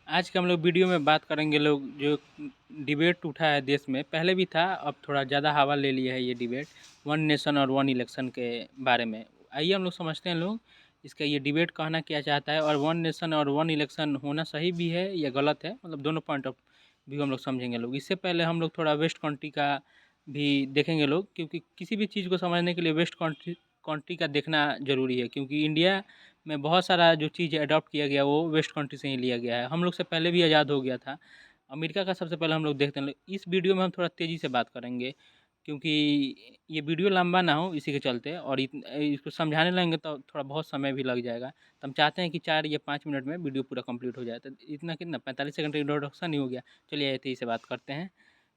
आज के हम लोग वीडियो में बात करेंगे लोग जो डिबेट उठा है देश में, पहले भी था, अब थोड़ा ज़्यादा हवा ले लिया है ये डिबेट, वन नेशन और वन इलेक्शन के बारे में। आइए हम लोग समझते हैं लोग इसका ये डिबेट कहना क्या चाहता है, और वन नेशन और वन इलेक्शन होना सही भी है या गलत है, मतलब दोनों पॉइंट ऑफ व्यू हम लोग समझेंगे लोग। इससे पहले हम लोग थोड़ा वेस्ट कंट्री का भी देखेंगे लोग, क्योंकि किसी भी चीज़ को समझने के लिए वेस्ट कंट्री कंट्री का देखना ज़रूरी है, क्योंकि इंडिया में बहुत सारा जो चीज़ अडॉप्ट किया गया वो वेस्ट कंट्री से ही लिया गया है। हम लोग से पहले भी आज़ाद हो गया था। अमेरिका का सबसे पहले हम लोग देखते हैं। इस वीडियो में हम थोड़ा तेज़ी से बात करेंगे, क्योंकि ये वीडियो लंबा ना हो इसी के चलते, और इसको समझाने लगेंगे तो थोड़ा बहुत समय भी लग जाएगा। तो हम चाहते हैं कि 4 या 5 मिनट में वीडियो पूरा कंप्लीट हो जाए। तो इतना कितना 45 सेकंड का इंट्रोडक्शन ही हो गया। चलिए तेज़ी से बात करते हैं।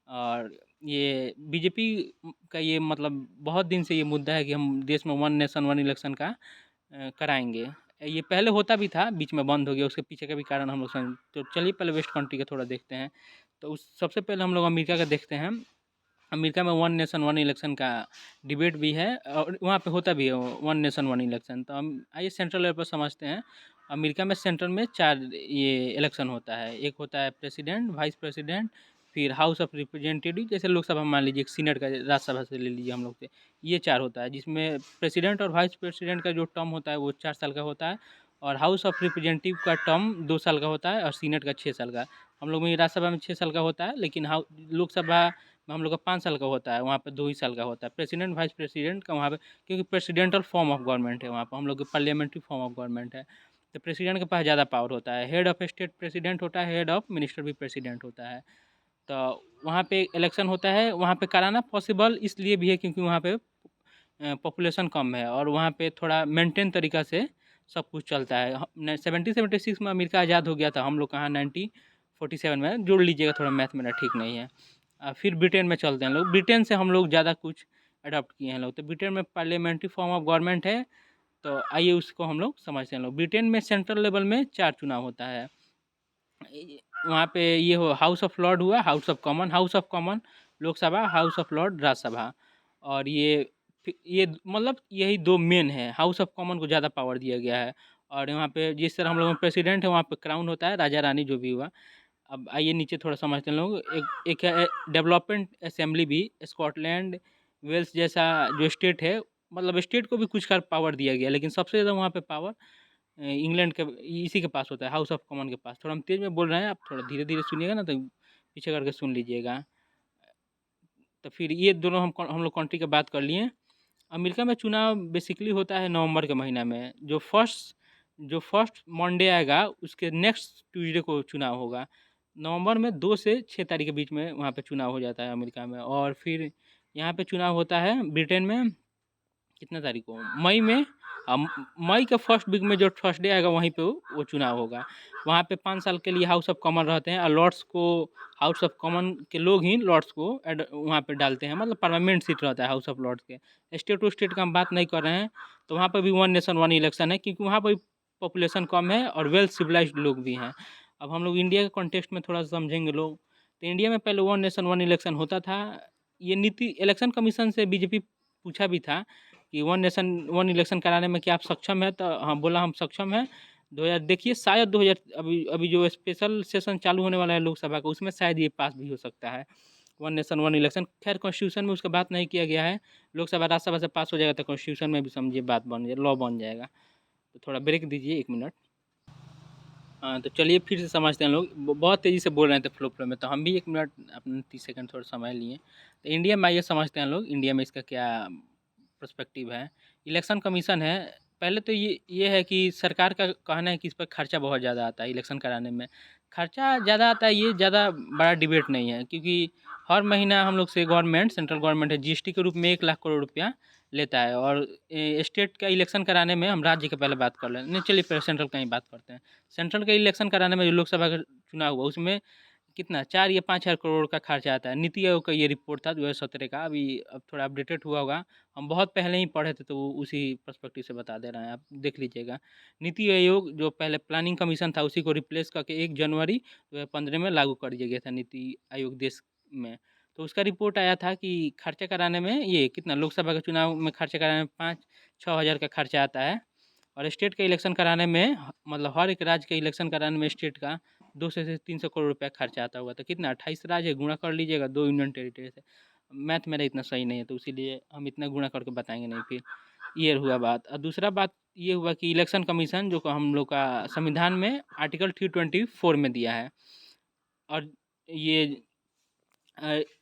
और ये बीजेपी का ये मतलब बहुत दिन से ये मुद्दा है कि हम देश में वन नेशन वन इलेक्शन का कराएँगे। ये पहले होता भी था, बीच में बंद हो गया, उसके पीछे का भी कारण हम लोग समझ। तो चलिए पहले वेस्ट कंट्री का थोड़ा देखते हैं। तो उस सबसे पहले हम लोग अमेरिका का देखते हैं। अमेरिका में वन नेशन वन इलेक्शन का डिबेट भी है, और वहाँ पे होता भी है वन नेशन वन इलेक्शन। तो हम आइए सेंट्रल लेवल पर समझते हैं। अमेरिका में सेंट्रल में 4 ये इलेक्शन होता है। एक होता है प्रेसिडेंट, वाइस प्रेसिडेंट, फिर हाउस ऑफ रिप्रेजेंटेटिव, जैसे लोकसभा मान लीजिए, एक सीनेट का, राज्यसभा से ले लीजिए हम लोग से। ये 4 होता है, जिसमें प्रेसिडेंट और वाइस प्रेसिडेंट का जो टर्म होता है वो 4 साल का होता है, और हाउस ऑफ रिप्रेजेंटेटिव का टर्म 2 साल का होता है, और सीनेट का 6 साल का। हम लोग में राज्यसभा में 6 साल का होता है, लेकिन लोकसभा हम लोग का 5 साल का होता है, वहाँ पे 2 ही साल का होता है। प्रेसिडेंट वाइस प्रेसिडेंट का वहाँ पे, क्योंकि प्रेसिडेंटल फॉर्म ऑफ गवर्नमेंट है वहाँ पे, हम लोग की पार्लियामेंट्री फॉर्म ऑफ गवर्नमेंट है। तो प्रेसिडेंट के पास ज़्यादा पावर होता है। हेड ऑफ स्टेट प्रेसिडेंट होता है, हेड ऑफ मिनिस्टर भी प्रेसिडेंट होता है। तो वहाँ पे इलेक्शन होता है, वहाँ पे कराना पॉसिबल इसलिए भी है क्योंकि वहाँ पे पॉपुलेशन कम है, और वहाँ पे थोड़ा मेंटेन तरीका से सब कुछ चलता है। 1776 में अमेरिका आज़ाद हो गया था, हम लोग कहाँ 1947 में, जोड़ लीजिएगा, थोड़ा मैथ मेरा ठीक नहीं है। फिर ब्रिटेन में चलते हैं लोग। ब्रिटेन से हम लोग ज़्यादा कुछ अडॉप्ट किए हैं लोग। तो ब्रिटेन में पार्लियामेंट्री फॉर्म ऑफ गवर्नमेंट है। तो आइए उसको हम लोग समझते हैं लोग। ब्रिटेन में सेंट्रल लेवल में 4 चुनाव होता है। वहाँ पे ये हो, हाउस ऑफ लॉर्ड हुआ, house of common Lok Sabha, house of Lord Rajya Sabha. और ये मतलब यही 2 मेन है। हाउस ऑफ कॉमन को ज़्यादा पावर दिया गया है। और यहाँ पे जिस तरह हम लोग में प्रेसिडेंट है, वहाँ पे क्राउन होता है, राजा रानी जो भी हुआ। अब आइए नीचे थोड़ा समझते हैं लोग। एक है डेवलपमेंट असेंबली भी, स्कॉटलैंड, वेल्स जैसा जो स्टेट है, मतलब स्टेट को भी कुछ का पावर दिया गया, लेकिन सबसे ज़्यादा वहाँ पे पावर इंग्लैंड के, इसी के पास होता है, हाउस ऑफ कॉमन के पास। थोड़ा हम तेज़ में बोल रहे हैं, आप थोड़ा धीरे धीरे सुनिएगा ना, तो पीछे करके सुन लीजिएगा। तो फिर ये दोनों हम लोग कंट्री की बात कर लिए। अमेरिका में चुनाव बेसिकली होता है नवंबर के महीना में। जो फर्स्ट मंडे आएगा उसके नेक्स्ट ट्यूसडे को चुनाव होगा। नवंबर में 2 से 6 तारीख के बीच में वहाँ पे चुनाव हो जाता है अमेरिका में। और फिर यहाँ पे चुनाव होता है ब्रिटेन में, कितने तारीख को, मई में। हम मई के फर्स्ट वीक में जो थर्सडे आएगा वहीं पे वो चुनाव होगा। वहाँ पे 5 साल के लिए हाउस ऑफ कॉमन रहते हैं, और लॉर्ड्स को, हाउस ऑफ कॉमन के लोग ही लॉर्ड्स को वहाँ पे डालते हैं, मतलब परमानेंट सीट रहता है हाउस ऑफ लॉर्ड्स के। स्टेट टू स्टेट का हम बात नहीं कर रहे हैं। तो वहाँ पर भी वन नेशन वन इलेक्शन है, क्योंकि वहाँ पर पॉपुलेशन कम है और वेल सिविलाइज्ड लोग भी हैं। अब हम लोग इंडिया के कॉन्टेक्स्ट में थोड़ा समझेंगे लोग। तो इंडिया में पहले वन नेशन वन इलेक्शन होता था। ये नीति इलेक्शन कमीशन से बीजेपी पूछा भी था कि वन नेशन वन इलेक्शन कराने में क्या आप सक्षम हैं? तो हाँ, बोला हम सक्षम हैं। 2000 देखिए, शायद 2000 अभी अभी जो स्पेशल सेशन चालू होने वाला है लोकसभा का, उसमें शायद ये पास भी हो सकता है, वन नेशन वन इलेक्शन। खैर कॉन्स्टिट्यूशन में उसका बात नहीं किया गया है। लोकसभा राज्यसभा से पास हो जाएगा तो कॉन्स्टिट्यूशन में भी समझिए बात बन जाए, लॉ बन जाएगा। तो थोड़ा ब्रेक दीजिए 1 मिनट। हाँ, तो चलिए फिर से समझते हैं लोग। बहुत तेज़ी से बोल रहे थे फ्लो फ्लो में, तो हम भी 1 मिनट अपने 30 सेकंड थोड़ा समय लिए। तो इंडिया में आइए समझते हैं लोग, इंडिया में इसका क्या पर्सपेक्टिव है। इलेक्शन कमीशन है। पहले तो ये है कि सरकार का कहना है कि इस पर खर्चा बहुत ज़्यादा आता है इलेक्शन कराने में। खर्चा ज़्यादा आता है, ये ज़्यादा बड़ा डिबेट नहीं है, क्योंकि हर महीना हम लोग से गवर्नमेंट, सेंट्रल गवर्नमेंट है, जीएसटी के रूप में 1 लाख करोड़ रुपया लेता है। और स्टेट का इलेक्शन कराने में, हम राज्य की पहले बात कर लें, नहीं चलिए पहले सेंट्रल का ही बात करते हैं। सेंट्रल का इलेक्शन कराने में जो लोकसभा का चुनाव हुआ, उसमें कितना 4 या 5 हज़ार करोड़ का खर्चा आता है। नीति आयोग का ये रिपोर्ट था 2017 का, अभी अब थोड़ा अपडेटेड हुआ होगा। हम बहुत पहले ही पढ़े थे, तो वो उसी पर्सपेक्टिव से बता दे रहे हैं, आप देख लीजिएगा। नीति आयोग जो पहले प्लानिंग कमीशन था, उसी को रिप्लेस करके 1 जनवरी 2015 में लागू कर दिया गया था नीति आयोग देश में। तो उसका रिपोर्ट आया था कि खर्चा कराने में ये कितना, लोकसभा के चुनाव में खर्चा कराने में 5-6 हज़ार का खर्चा आता है। और स्टेट का इलेक्शन कराने में, मतलब हर एक राज्य के इलेक्शन कराने में स्टेट का 200 से 300 करोड़ रुपया खर्चा आता होगा, तो कितना 28 राज्य है, गुणा कर लीजिएगा 2 यूनियन टेरिटरी से। मैथ मेरा इतना सही नहीं है, तो इसीलिए हम इतना गुणा करके बताएंगे नहीं। फिर ये हुआ बात, और दूसरा बात ये हुआ कि इलेक्शन कमीशन जो हम लोग का संविधान में आर्टिकल 324 में दिया है, और ये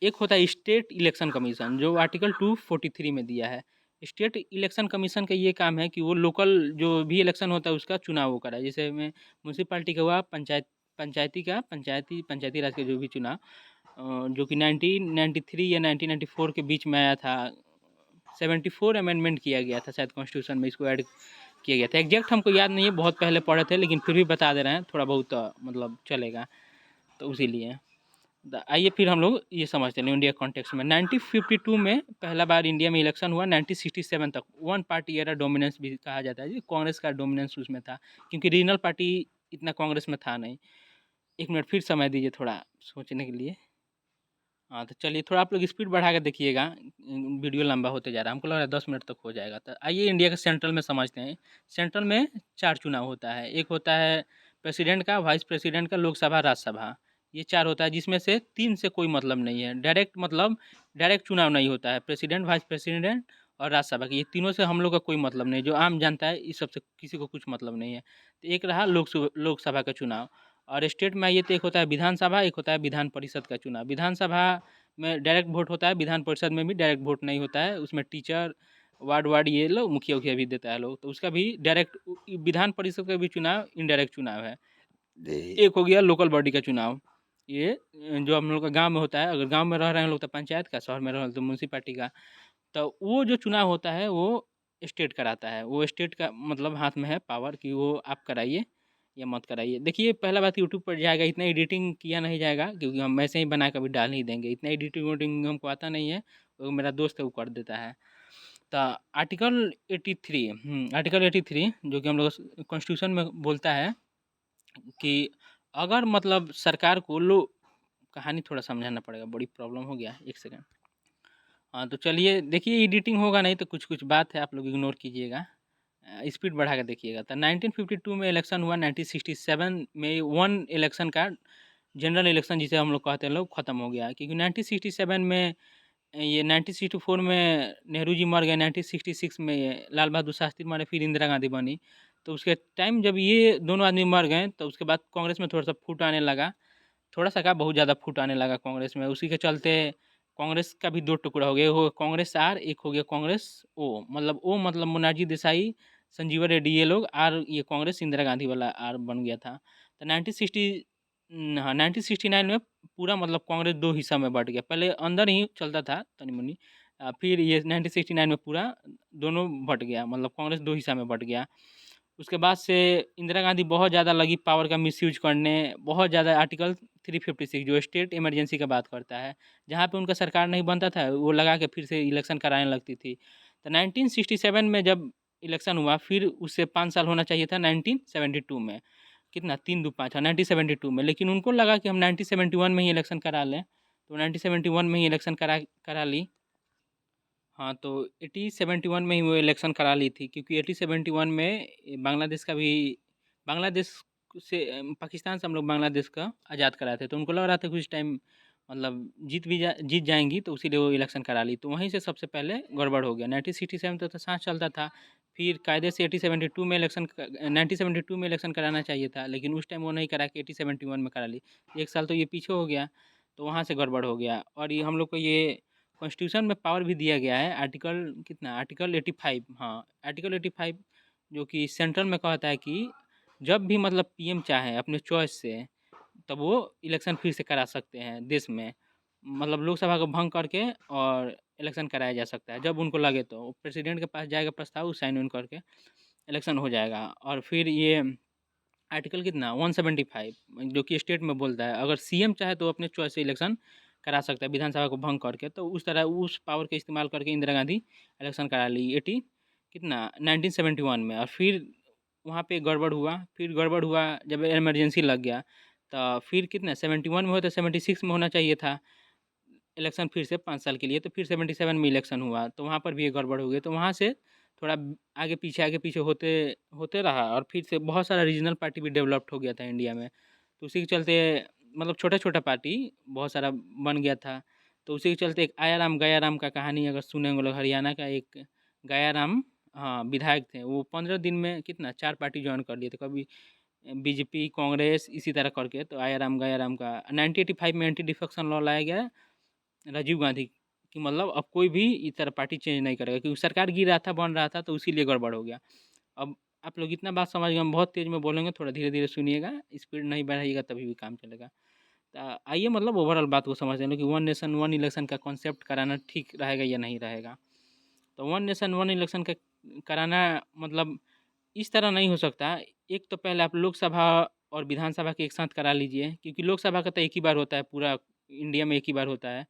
एक होता है स्टेट इलेक्शन कमीशन जो आर्टिकल 243 में दिया है। स्टेट इलेक्शन कमीशन का ये काम है कि वो लोकल जो भी इलेक्शन होता है उसका चुनाव वो कराए। जैसे में म्यूनसिपालिटी का हुआ, पंचायती राज के जो भी चुनाव, जो कि 1993 या 1994 के बीच में आया था। 74 अमेंडमेंट किया गया था शायद कॉन्स्टिट्यूशन में, इसको ऐड किया गया था। एग्जैक्ट हमको याद नहीं है, बहुत पहले पढ़े थे, लेकिन फिर भी बता दे रहे हैं, थोड़ा बहुत मतलब चलेगा, तो उसी लिए। आइए फिर हम लोग ये समझते हैं इंडिया कॉन्टेक्स्ट में। 1952 में पहला बार इंडिया में इलेक्शन हुआ। 1967 तक वन पार्टी एरा डोमिनेंस भी कहा जाता है जी, कांग्रेस का डोमिनेंस उसमें था, क्योंकि रीजनल पार्टी इतना कांग्रेस में था नहीं। एक मिनट फिर समय दीजिए थोड़ा सोचने के लिए। हाँ, तो चलिए थोड़ा आप लोग स्पीड बढ़ा के देखिएगा, वीडियो लंबा होते जा रहा है, हमको लग रहा है 10 मिनट तक हो जाएगा। तो आइए इंडिया के सेंट्रल में समझते हैं। सेंट्रल में 4 चुनाव होता है। एक होता है प्रेसिडेंट का, वाइस प्रेसिडेंट का, लोकसभा, राज्यसभा, ये 4 होता है, जिसमें से 3 से कोई मतलब नहीं है। डायरेक्ट मतलब डायरेक्ट चुनाव नहीं होता है। प्रेसिडेंट, वाइस प्रेसिडेंट और राज्यसभा के, ये तीनों से हम लोग का कोई मतलब नहीं, जो आम जनता है इस सबसे किसी को कुछ मतलब नहीं है। तो एक रहा लोकसभा का चुनाव। और स्टेट में आइए तो एक होता है विधानसभा, एक होता है विधान परिषद का चुनाव। विधानसभा में डायरेक्ट वोट होता है, विधान परिषद में भी डायरेक्ट वोट नहीं होता है। उसमें टीचर, वार्ड ये लोग, मुखिया उखिया भी देता है लोग, तो उसका भी डायरेक्ट। विधान परिषद का भी चुनाव इनडायरेक्ट चुनाव है। एक हो गया लोकल बॉडी का चुनाव, ये जो हम लोग का गांव में होता है। अगर गांव में रह रहे हैं लोग तो पंचायत का, शहर में रह रहे हैं तो म्यूनसिपालिटी का। तो वो जो चुनाव होता है वो स्टेट कराता है। वो स्टेट का मतलब हाथ में है पावर कि वो आप कराइए या मत कराइए। देखिए पहला बात, यूट्यूब पर जाएगा, इतना एडिटिंग किया नहीं जाएगा, क्योंकि हम ऐसे ही बना कर भी डाल नहीं देंगे। इतना एडिटिंग वोडिंग हमको आता नहीं है, वो मेरा दोस्त है वो कर देता है। तो आर्टिकल 83, आर्टिकल 83 जो कि हम लोग कॉन्स्टिट्यूशन में बोलता है कि अगर मतलब सरकार को लो, कहानी थोड़ा समझाना पड़ेगा, बड़ी प्रॉब्लम हो गया, एक सेकंड। हाँ, तो चलिए देखिए, एडिटिंग होगा नहीं तो कुछ कुछ बात है, आप लोग इग्नोर कीजिएगा, स्पीड बढ़ा के देखिएगा। तो 1952 में इलेक्शन हुआ। 1967 में वन इलेक्शन का जनरल इलेक्शन जिसे हम लोग कहते हैं लोग, ख़त्म हो गया, क्योंकि 1967 में ये 1964 में नेहरू जी मर गए। 1966 में ये लाल बहादुर शास्त्री मरे, फिर इंदिरा गांधी बनी। तो उसके टाइम जब ये दोनों आदमी मर गए, तो उसके बाद कांग्रेस में थोड़ा सा फूट आने लगा। थोड़ा सा क्या, बहुत ज़्यादा फूट आने लगा कांग्रेस में। उसी के चलते कांग्रेस का भी दो टुकड़ा हो गया, हो कांग्रेस आर, एक हो गया कांग्रेस ओ मतलब मोनार्जी देसाई, संजीवा रेड्डी, ये लोग आर, ये कांग्रेस इंदिरा गांधी वाला आर बन गया था। तो 1960, हाँ 1969 में पूरा मतलब कांग्रेस दो हिस्सा में बट गया। पहले अंदर ही चलता था तनी मुनी, फिर ये 1969 में पूरा दोनों बट गया, मतलब कांग्रेस दो हिस्सा में बट गया। उसके बाद से इंदिरा गांधी बहुत ज़्यादा लगी पावर का मिसयूज करने, बहुत ज़्यादा। आर्टिकल 356 जो स्टेट इमरजेंसी का बात करता है, जहाँ पे उनका सरकार नहीं बनता था वो लगा के फिर से इलेक्शन कराने लगती थी। तो 1967 में जब इलेक्शन हुआ, फिर उससे 5 साल होना चाहिए था 1972 में। कितना, 3 2 5, हाँ 1972 में। लेकिन उनको लगा कि हम 1971 में ही इलेक्शन करा लें, तो 1971 में ही इलेक्शन करा करा ली। हाँ, तो 8071 में ही वो इलेक्शन करा ली थी, क्योंकि 8071 में बांग्लादेश का भी, बांग्लादेश से पाकिस्तान से हम लोग बांग्लादेश का आज़ाद कराए थे। तो उनको लग रहा था कुछ टाइम मतलब जीत जाएंगी, तो इसीलिए वो इलेक्शन करा ली। तो वहीं से सबसे पहले गड़बड़ हो गया। 1967 तो सांस चलता था, फिर कायदे से 1872 में इलेक्शन 1972 में इलेक्शन कराना चाहिए था, लेकिन उस टाइम वो नहीं करा के 8071 में करा ली। 1 साल तो ये पीछे हो गया, तो वहाँ से गड़बड़ हो गया। और ये हम लोग को ये कॉन्स्टिट्यूशन में पावर भी दिया गया है। आर्टिकल कितना, आर्टिकल 85, हाँ आर्टिकल 85, जो कि सेंट्रल में कहता है कि जब भी मतलब पीएम चाहे अपने चॉइस से, तब वो इलेक्शन फिर से करा सकते हैं देश में। मतलब लोकसभा को भंग करके और इलेक्शन कराया जा सकता है जब उनको लगे। तो प्रेसिडेंट के पास जाएगा प्रस्ताव, साइन उन करके इलेक्शन हो जाएगा। और फिर ये आर्टिकल कितना, 175, जो कि स्टेट में बोलता है अगर सीएम चाहे तो अपने चॉइस से इलेक्शन करा सकता है विधानसभा को भंग करके। तो उस तरह उस पावर का इस्तेमाल करके इंदिरा गांधी इलेक्शन करा ली 80 कितना 1971 में। और फिर वहाँ पे गड़बड़ हुआ, फिर गड़बड़ हुआ जब इमरजेंसी लग गया। तो फिर कितना 71 में हो तो 76 में होना चाहिए था इलेक्शन फिर से 5 साल के लिए। तो फिर 77 में इलेक्शन हुआ, तो वहाँ पर भी ये गड़बड़ हो गई। तो वहाँ से थोड़ा आगे पीछे होते होते रहा, और फिर से बहुत सारा रीजनल पार्टी भी डेवलप्ड हो गया था इंडिया में। तो उसी के चलते मतलब छोटा-छोटा पार्टी बहुत सारा बन गया था। तो उसी के चलते एक आया राम गया राम का कहानी अगर सुने होंगे लोग, हरियाणा का एक गया राम, हाँ, विधायक थे। वो 15 दिन में कितना 4 पार्टी जॉइन कर लिए थे। कभी बीजेपी, कांग्रेस इसी तरह करके। तो आया राम गया राम का 1985 में एंटी डिफेक्शन लॉ लाया गया राजीव गांधी कि मतलब अब कोई भी इस तरह पार्टी चेंज नहीं करेगा, क्योंकि सरकार गिर रहा था, बन रहा था, तो उसीलिए गड़बड़ हो गया। अब आप लोग इतना बात समझ गए, हम बहुत तेज़ में बोलेंगे, थोड़ा धीरे-धीरे सुनिएगा, स्पीड नहीं बढ़ाइएगा तभी भी काम चलेगा। आइए मतलब ओवरऑल बात को समझते हैं कि वन नेशन वन इलेक्शन का कॉन्सेप्ट कराना ठीक रहेगा या नहीं रहेगा। तो वन नेशन वन इलेक्शन का कराना मतलब इस तरह नहीं हो सकता। एक तो पहले आप लोकसभा और विधानसभा के एक साथ करा लीजिए, क्योंकि लोकसभा का तो एक ही बार होता है, पूरा इंडिया में एक ही बार होता है।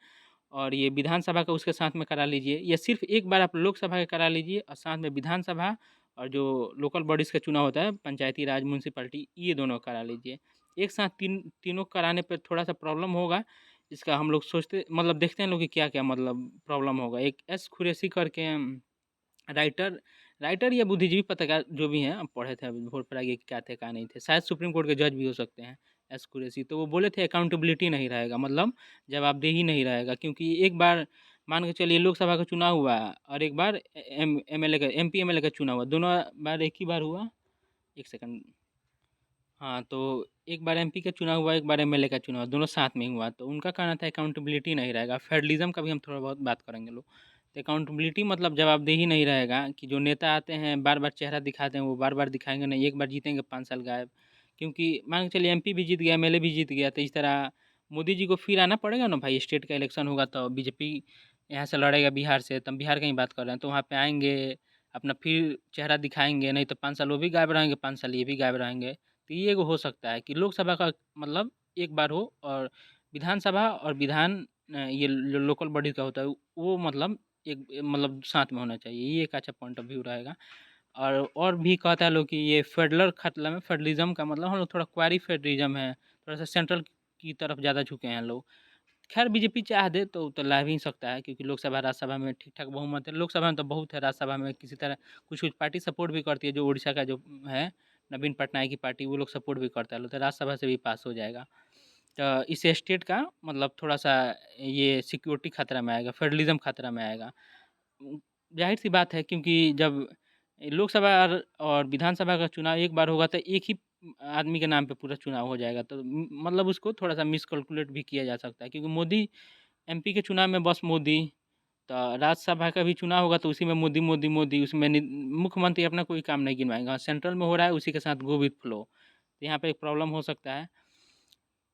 और ये विधानसभा का उसके साथ में करा लीजिए, या सिर्फ एक बार आप लोकसभा का करा लीजिए और साथ में विधानसभा और जो लोकल बॉडीज़ का चुनाव होता है, पंचायती राज, म्यूनसिपैलिटी, ये दोनों करा लीजिए। एक साथ तीनों कराने पे थोड़ा-सा प्रॉब्लम होगा। इसका हम लोग सोचते मतलब देखते हैं लोग कि क्या-क्या मतलब प्रॉब्लम होगा। एक एस कुरैशी करके राइटर राइटर या बुद्धिजीवी पत्रकार जो भी हैं, हम पढ़े थे, अभी भोर पर आगे क्या थे क्या नहीं थे, शायद सुप्रीम कोर्ट के जज भी हो सकते हैं, एस कुरैशी। तो वो बोले थे अकाउंटेबिलिटी नहीं रहेगा, मतलब जवाबदेही नहीं रहेगा, क्योंकि एक बार मान के चलिए लोकसभा का चुनाव हुआ और एक बार एमएलए का एमपी एमएलए का चुनाव हुआ, दोनों बार एक ही बार हुआ। एक सेकंड, हाँ, तो एक बार एमपी का चुनाव हुआ, एक बार एमएलए का चुनाव, दोनों साथ में ही हुआ। तो उनका कहना था अकाउंटेबिलिटी नहीं रहेगा। फेडरलिज्म का भी हम थोड़ा बहुत बात करेंगे लोग। तो अकाउंटेबिलिटी मतलब जवाबदेही नहीं रहेगा, कि जो नेता आते हैं बार-बार चेहरा दिखाते हैं, वो बार-बार दिखाएँगे नहीं, एक बार जीतेंगे 5 साल गायब। क्योंकि मान के चलिए एमपी भी जीत गया, एमएलए भी जीत गया, तो इस तरह मोदी जी को फिर आना पड़ेगा ना भाई, स्टेट का इलेक्शन होगा तो बीजेपी यहाँ से लड़ेगा बिहार से, तो हम बिहार की ही बात कर रहे हैं, तो वहाँ पे आएँगे, अपना फिर चेहरा दिखाएँगे, नहीं तो 5 साल वो भी गायब रहेंगे, 5 साल ये भी गायब रहेंगे। तो ये एगो हो सकता है कि लोकसभा का मतलब एक बार हो, और विधानसभा और ये लोकल बॉडी का होता है वो मतलब एक मतलब साथ में होना चाहिए। ये एक अच्छा पॉइंट ऑफ व्यू रहेगा। और भी कहता है लोग कि ये फेडरल खतला में फेडरलिज्म का मतलब हम लोग थोड़ा क्वारी फेडरलिज्म है, थोड़ा सा सेंट्रल की तरफ ज़्यादा झुके हैं लोग। खैर बीजेपी चाह दे तो ला भी सकता है, क्योंकि लोकसभा राज्यसभा में ठीक ठाक बहुमत है। लोकसभा में तो बहुत है, राज्यसभा में किसी तरह कुछ कुछ पार्टी सपोर्ट भी करती है, जो उड़ीसा का जो है नवीन पटनायक की पार्टी, वो लोग सपोर्ट भी करता है लोग, तो राज्यसभा से भी पास हो जाएगा। तो इस स्टेट का मतलब थोड़ा सा ये सिक्योरिटी खतरा में आएगा, फेडरलिज्म खतरा में आएगा। जाहिर सी बात है, क्योंकि जब लोकसभा और विधानसभा का चुनाव एक बार होगा तो एक ही आदमी के नाम पे पूरा चुनाव हो जाएगा, तो मतलब उसको थोड़ा सा मिसकैलकुलेट भी किया जा सकता है, क्योंकि मोदी एमपी के चुनाव में बस मोदी, तो राज्यसभा का भी चुनाव होगा तो उसी में मोदी मोदी मोदी, उसमें मुख्यमंत्री अपना कोई काम नहीं गिनवाएगा, सेंट्रल में हो रहा है उसी के साथ गो विथ फ्लो। तो यहाँ पे एक प्रॉब्लम हो सकता है।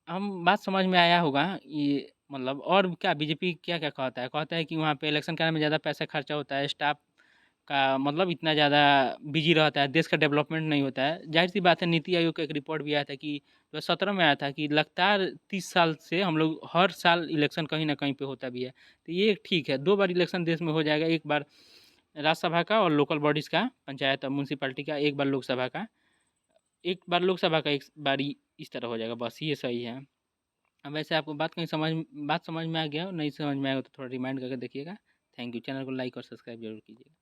हम बात समझ में आया होगा ये मतलब। और क्या बीजेपी क्या-क्या कहता है कि वहाँ पे इलेक्शन कराने में ज़्यादा पैसा खर्चा होता है, स्टाफ का मतलब इतना ज़्यादा बिज़ी रहता है, देश का डेवलपमेंट नहीं होता है। ज़ाहिर-सी बात है, नीति आयोग का एक रिपोर्ट भी आया था कि 2017 में आया था कि लगातार 30 साल से हम लोग हर साल इलेक्शन कहीं न कहीं पे होता भी है। तो ये ठीक है, 2 बार इलेक्शन देश में हो जाएगा, एक बार राज्यसभा का और लोकल बॉडीज़ का, पंचायत और म्युनिसिपैलिटी का, एक बार लोकसभा का। एक बार लोकसभा का, एक बार इस तरह हो जाएगा, बस ये सही है। अब वैसे आपको बात समझ में आ गया हो, नहीं समझ में आया हो तो थोड़ा रिमाइंड करके देखिएगा। Thank you. चैनल को लाइक और सब्सक्राइब ज़रूर कीजिएगा।